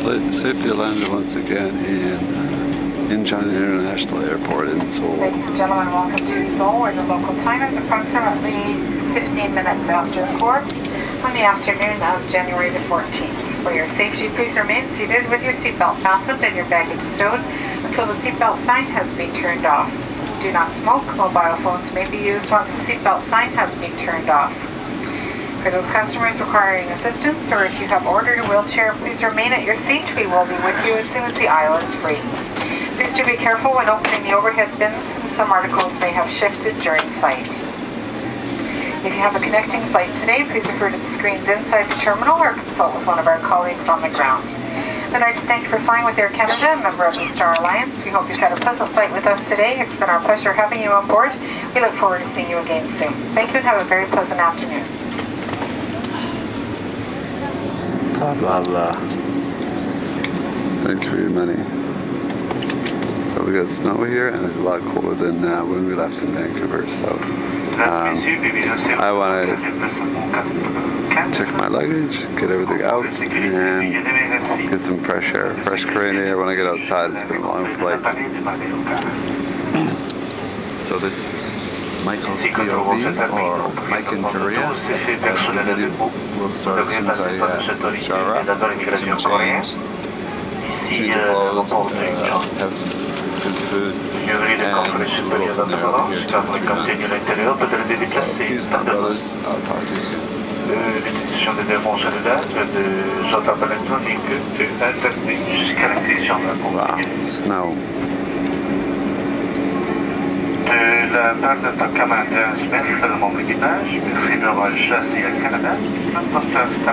safely landed once again in Incheon International Airport in Seoul. Ladies and gentlemen, welcome to Seoul, where the local time is approximately 15 minutes after 4 on the afternoon of January the 14th. For your safety, please remain seated with your seatbelt fastened and your baggage stowed until the seatbelt sign has been turned off. Do not smoke. Mobile phones may be used once the seatbelt sign has been turned off. For those customers requiring assistance, or if you have ordered a wheelchair, please remain at your seat. We will be with you as soon as the aisle is free. Please do be careful when opening the overhead bins. Some articles may have shifted during flight. If you have a connecting flight today, please refer to the screens inside the terminal or consult with one of our colleagues on the ground. I'd like to thank you for flying with Air Canada, a member of the Star Alliance. We hope you've had a pleasant flight with us today. It's been our pleasure having you on board. We look forward to seeing you again soon. Thank you and have a very pleasant afternoon. Blah, blah, blah. Thanks for your money. So we got snow here, and it's a lot colder than when we left in Vancouver. So I want to check my luggage, get everything out, and get some fresh air, fresh Korean air when I get outside. It's been a long flight. So this is Michael's POV, or Mike in Korea. The video will start as soon as I shower up, get some change, change of clothes, have some good food, and we'll go from there. I'll be here 2-3 minutes. So, peace, my brothers. I'll talk to you soon. Wow, snow. De la part de ta camarade Smith, le membre d'équipage, merci d'avoir chassé à Canada, notre porteur est à